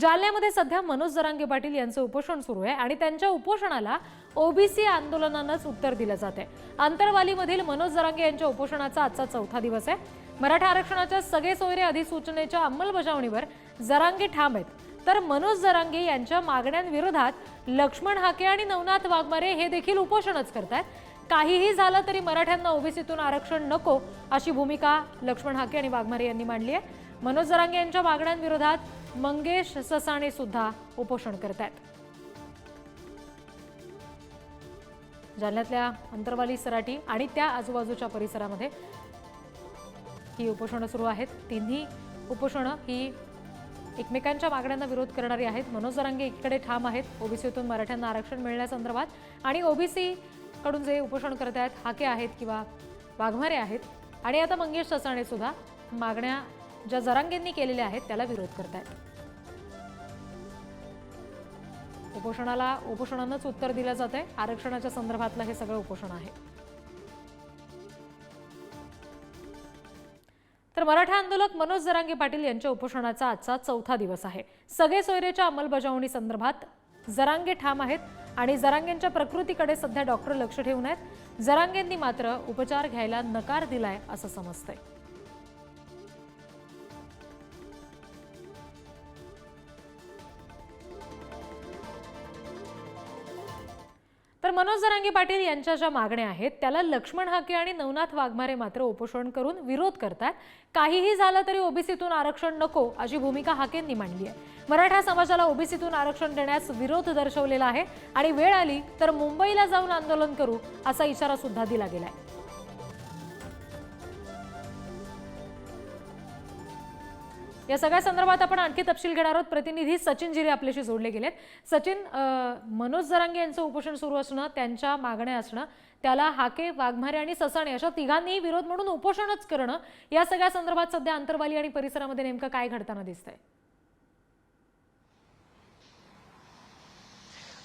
जालन्यामध्ये सध्या मनोज जरांगे पाटील यांचं उपोषण सुरू आहे आणि त्यांच्या उपोषणाला ओबीसी आंदोलनानंच उत्तर दिलं जाते। अंतरवालीमधील मनोज जरांगे यांच्या उपोषणाचा आजचा चौथा दिवस आहे। मराठा आरक्षणाच्या सगळे सोयरे अधिसूचनेच्या अंमलबजावणीवर जरांगे ठाम आहेत, तर मनोज जरांगे यांच्या मागण्यांविरोधात लक्ष्मण हाके आणि नवनाथ वाघमारे हे देखील उपोषणच करतात। काहीही झालं तरी मराठ्यांना ओबीसीतून आरक्षण नको अशी भूमिका लक्ष्मण हाके आणि वाघमारे यांनी मांडली आहे। मनोज जरांगे यांच्या मागण्यांविरोधात मंगेश ससाणे सुद्धा उपोषण करतात। जालन्यातल्या अंतरवाली सराटी आणि त्या आजूबाजूच्या परिसरामध्ये ही उपोषणं सुरू आहेत। तिन्ही उपोषणं ही एकमेकांच्या मागण्यांना विरोध करणारी आहेत। मनोज जरांगे एकीकडे ठाम आहेत ओबीसीतून मराठ्यांना आरक्षण मिळण्यासंदर्भात, आणि ओबीसी कडून जे उपोषण करत आहेत हाके आहेत किंवा वाघमारे आहेत, आणि आता मंगेश ससाणे सुद्धा मागण्या ज्या जरांगेंनी केलेल्या आहेत त्याला विरोध करत आहेत। उपोषणानंच उत्तर दिलं जात आहे। आरक्षणाच्या संदर्भातलं हे सगळं उपोषण आहे। तर मराठा आंदोलक मनोज जरांगे पाटील यांच्या उपोषणाचा आजचा चौथा दिवस आहे। सगळे सोयरेच्या अंमलबजावणी संदर्भात जरांगे ठाम आहेत आणि जरांगेंच्या प्रकृतीकडे सध्या डॉक्टर लक्ष ठेवून आहेत। जरांगेंनी मात्र उपचार घ्यायला नकार दिलाय असं समजतंय। तर मनोज जरांगे पाटील यांच्या ज्या मागण्या आहेत त्याला लक्ष्मण हाके आणि नवनाथ वाघमारे मात्र उपोषण करून विरोध करतात। काहीही झालं तरी ओबीसीतून आरक्षण नको अशी भूमिका हाकेंनी मांडली आहे। मराठा समाजाला ओबीसीतून आरक्षण देण्यास विरोध दर्शवलेला आहे आणि वेळ आली तर मुंबईला जाऊन आंदोलन करू असा इशारा सुद्धा दिला गेलाय। या सगळ्या संदर्भात आपण आणखी तपशील घेणार आहोत। प्रतिनिधी सचिन जिरे आपल्याशी जोडले गेलेत। सचिन, मनोज जरांगे यांचं उपोषण सुरू असणं, त्यांच्या मागण्या असणं, त्याला हाके, वाघमारे आणि ससाणे अशा तिघांनीही विरोध म्हणून उपोषणच करणं, या सगळ्या संदर्भात सध्या अंतरवाली आणि परिसरामध्ये नेमकं काय घडताना दिसतंय?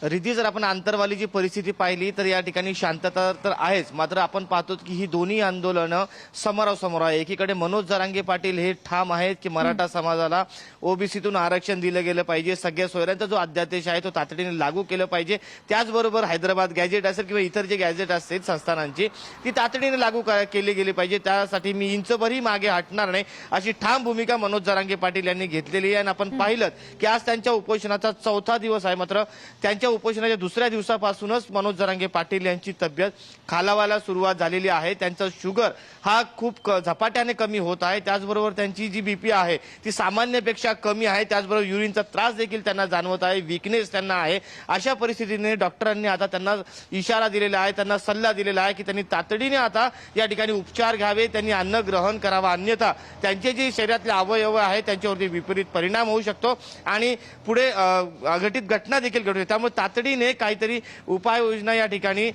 रिधी, जर आपण अंतरवालीची परिस्थिती पाहिली तर या ठिकाणी शांतता तर आहेच, मात्र आपण पाहतो की ही दोन्ही आंदोलनं समोरासमोर आहे। एकीकडे मनोज जरांगे पाटील हे ठाम आहेत की मराठा समाजाला ओबीसीतून आरक्षण दिलं गेलं पाहिजे, सगळ्या सोयऱ्यांचा जो अध्यादेश आहे तो तातडीने लागू केलं पाहिजे। त्याचबरोबर हैदराबाद गॅजेट असेल किंवा इतर जे गॅजेट असतील संस्थानांची ती तातडीने लागू केली गेली पाहिजे। त्यासाठी मी इंचभरही मागे हटणार नाही अशी ठाम भूमिका मनोज जरांगे पाटील यांनी घेतलेली आहे। आणि आपण पाहिलं की आज त्यांच्या उपोषणाचा चौथा दिवस आहे, मात्र त्यांच्या उपोषणाच्या दुसऱ्या दिवसापासूनच मनोज जरांगे पाटील यांची तब्येत खालावायला सुरुवात झालेली आहे। त्यांचं शुगर हा खूप झपाट्याने कमी होत आहे। त्याचबरोबर त्यांची जी बीपी आहे ती सामान्यपेक्षा कमी आहे। त्याचबरोबर युरिनचा त्रास देखील त्यांना जाणवत आहे, वीकनेस त्यांना आहे। अशा परिस्थितीने डॉक्टरांनी आता त्यांना इशारा दिलेला आहे, त्यांना सल्ला दिलेला आहे की त्यांनी तातडीने आता या ठिकाणी उपचार घ्यावे, त्यांनी अन्न ग्रहण करावा, अन्यथा त्यांचे जे शरीरातले अवयव आहेत त्यांच्यावरती विपरीत परिणाम होऊ शकतो आणि पुढे अघटित घटना देखील घडू शकते। त्यामुळे तातडीने काहीतरी उपाययोजना या ठिकाणी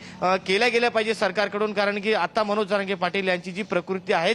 केल्या गेल्या पाहिजे सरकारकडून, कारण की आता मनोज जरांगे पाटील यांची जी प्रकृती आहे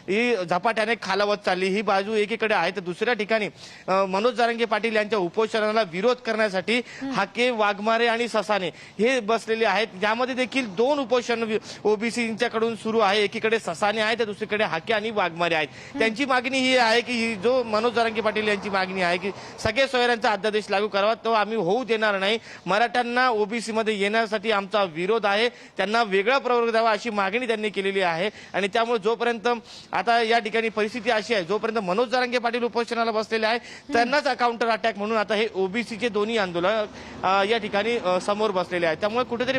ही झपाट्याने खालावत चालली। ही बाजू एकीकडे आहे तर दुसऱ्या ठिकाणी मनोज जरांगे पाटील यांच्या उपोषणाला विरोध करण्यासाठी हाके, वाघमारे आणि ससाणे हे बसलेले आहेत। यामध्ये देखील दोन उपोषण ओबीसींच्याकडून सुरू आहे। एकीकडे ससाणे आहेत तर दुसरीकडे हाके आणि वाघमारे आहेत। त्यांची मागणी ही आहे की जो मनोज जरांगे पाटील यांची मागणी आहे की सगळे सोयऱ्यांचा अध्यादेश लागू करावा, तो आम्ही होऊ देणार नाही। मराठ्यांना ओबीसी मध्ये येण्यासाठी आमचा विरोध आहे, त्यांना वेगळा प्रवर्ग द्यावा अशी मागणी त्यांनी केलेली आहे। आणि त्यामुळे जोपर्यंत आता या ठिकाणी परिस्थिती अशी आहे, जोपर्यंत मनोज जरांगे पाटील उपोषणाला बसलेले आहे त्यांनाच काउंटर अटॅक म्हणून आता हे ओबीसीचे दोन्ही आंदोलन या ठिकाणी समोर बसलेले आहेत। त्यामुळे कुठेतरी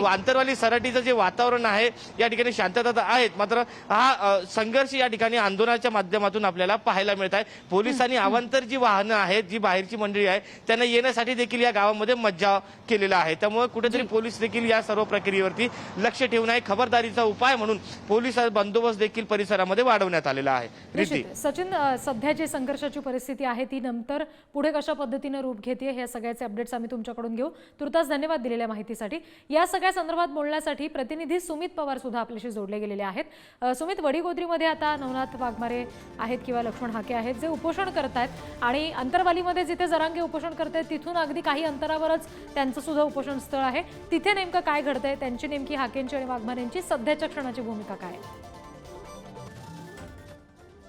अंतरवाली सराटीचं जे वातावरण आहे या ठिकाणी शांतता तर आहेत, मात्र हा संघर्ष या ठिकाणी आंदोलनाच्या माध्यमातून आपल्याला पाहायला मिळत आहे। पोलिसांनी अवांतर जी वाहनं आहेत, जी बाहेरची मंडळी आहे त्यांना येण्यासाठी देखील या गावामध्ये मज्जाव केलेला आहे। त्यामुळे कुठेतरी पोलीस देखील या सर्व प्रक्रियेवरती लक्ष ठेवून आहे। खबरदारीचा उपाय म्हणून पोलीस बंदोबस्त देखील परिसरामध्ये वाढवण्यात आलेला आहे। सचिन, सध्या जी संघर्षाची परिस्थिती आहे ती नंतर पुढे कशा पद्धतीने रूप घेते हे सगळ्याचे अपडेट्स आम्ही तुमच्याकडून घेऊ। तुर्तास धन्यवाद दिलेल्या माहितीसाठी। या सगळ्या संदर्भात बोलण्यासाठी प्रतिनिधी सुमित पवार सुद्धा आपल्याशी जोडले गेलेले आहेत। सुमित, वडीगोद्रीमध्ये आता नवनाथ वाघमारे आहेत किंवा लक्ष्मण हाके आहेत जे उपोषण करतायत, आणि अंतरवालीमध्ये जिथे जरांगे उपोषण करतायत तिथून अगदी काही अंतरावरच त्यांचं सुद्धा उपोषण स्थळ आहे। तिथे नेमकं काय घडतंय, त्यांची नेमकी हाकेंची आणि वाघमारेंची सध्याच्या क्षणाची भूमिका काय आहे?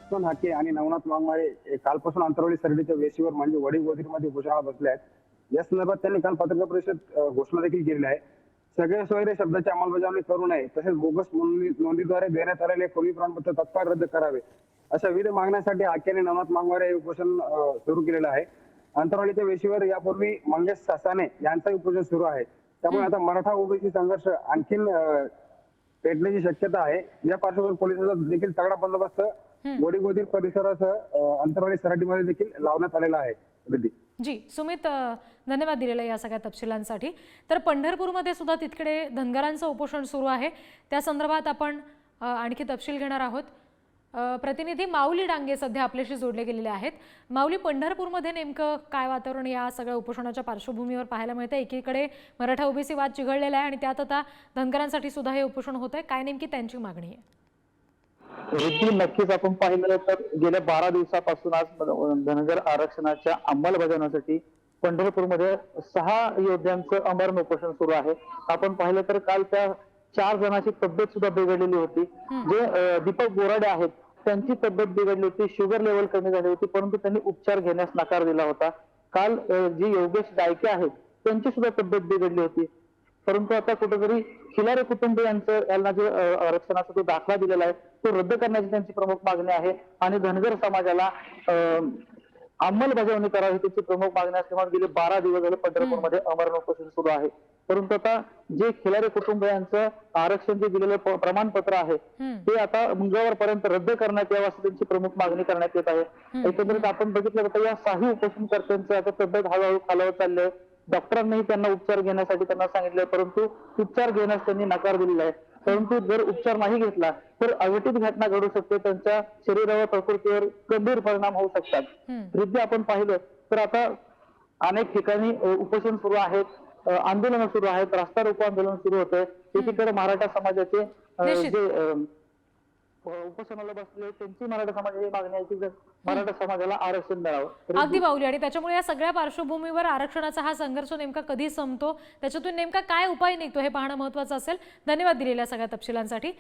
भास्कर हाके आणि नवनाथ वाघमारे कालपासून अंतरवली सरडीच्या वेशीवर म्हणजे वडीगोदरीमध्ये उपोषणाला बसले आहेत। या संदर्भात त्यांनी काल पत्रकार परिषद घोषणा देखील केलेली आहे। सगळे सोयरे शब्दाची अंमलबजावणी करू नये, तसेच बोगस नोंदीद्वारे देण्यात आलेले खोली प्रमाणपत्र तत्काळ रद्द करावे, अशा विविध मागण्यांसाठी हाके आणि नवनाथ वाघमारे हे उपोषण सुरू केलेलं आहे। अंतरवालीच्या वेशीवर यापूर्वी मंगेश सासाने यांचं उपोषण सुरू आहे। त्यामुळे आता मराठा ओबीसी संघर्ष आणखीन पेटण्याची शक्यता आहे। या पार्श्वभूमीवर पोलिसांचा देखील तगडा बंदोबस्त वडीगोदरी परिसरासह अंतरवाली सराटीमध्ये देखील लावण्यात आलेला आहे। रिद्धी जी सुमित, धन्यवाद दिलेला या सगळ्या तपशिलांसाठी। तर पंढरपूरमध्ये सुद्धा तिकडे धनगरांचं उपोषण सुरू आहे, त्या संदर्भात आपण आणखी तपशील घेणार आहोत। प्रतिनिधी माऊली डांगे सध्या आपल्याशी जोडले गेलेले आहेत। माऊली, पंढरपूरमध्ये नेमकं काय वातावरण या सगळ्या उपोषणाच्या पार्श्वभूमीवर पाहायला मिळतं? एकीकडे मराठा ओबीसी वाद चिघळलेला आहे आणि त्यात आता धनगरांसाठी सुद्धा हे उपोषण होत आहे, काय नेमकी त्यांची मागणी आहे? रिद्धी, नक्कीच आपण पाहिलं तर गेल्या 12 दिवसापासून आज धनगर आरक्षणाच्या अंमलबजावणीसाठी पंढरपूरमध्ये 6 योद्ध्यांचं अमरण उपोषण सुरू आहे। आपण पाहिलं तर काल त्या 4 जणांची तब्येत सुद्धा बिघडलेली होती। जे दीपक बोराडे आहेत त्यांची तब्येत बिघडली होती, शुगर लेवल कमी झाली होती, परंतु त्यांनी उपचार घेण्यास नकार दिला होता। काल जे योगेश डायके आहेत त्यांची सुद्धा तब्येत बिघडली होती, परंतु आता कुठेतरी खिलारे कुटुंबियांचं यांना जे आरक्षणाचा जो दाखला दिलेला आहे तो रद्द करण्याची त्यांची प्रमुख मागणी आहे आणि धनगर समाजाला अंमलबजावणी करावी त्याची प्रमुख मागणी असल्यामुळे गेले 12 दिवस झाले पंढरपूरमध्ये अमरण उपोषण सुरू आहे। परंतु आता जे खिलारे कुटुंबियांचं आरक्षण जे दिलेलं प्रमाणपत्र आहे ते आता मंगळवारपर्यंत रद्द करण्यात यावं अशी त्यांची प्रमुख मागणी करण्यात येत आहे। एकंदरीत आपण बघितलं तर या 6 उपोषणकर्त्यांचं आता तब्येत हळूहळू खालावत चालली आहे। डॉक्टरांनी त्यांना उपचार घेण्यासाठी त्यांना सांगितलं, परंतु उपचार घेण्यास त्यांनी नकार दिलेला आहे। परंतु जर उपचार नाही घेतला तर अघटित घटना घडू शकते, त्यांच्या शरीरावर प्रकृतीवर गंभीर परिणाम होऊ शकतात। रिद्धी, आपण पाहिलं तर आता अनेक ठिकाणी उपोषण सुरू आहेत, आंदोलन सुरू आहेत, रस्ता रोको आंदोलन सुरू होतंय। एकीकडे मराठा समाजाचे जे उपोषणाला बसले त्यांची मराठा समाजाची मागणी आहे की मराठा समाजाला आरक्षण मिळावं। अगदी बाहुली, आणि त्याच्यामुळे या सगळ्या पार्श्वभूमीवर आरक्षणाचा हा संघर्ष नेमका कधी संपतो, त्याच्यातून नेमका काय उपाय निघतो हे पाहणं महत्त्वाचं असेल। धन्यवाद दिलेल्या सगळ्या तपशिलांसाठी।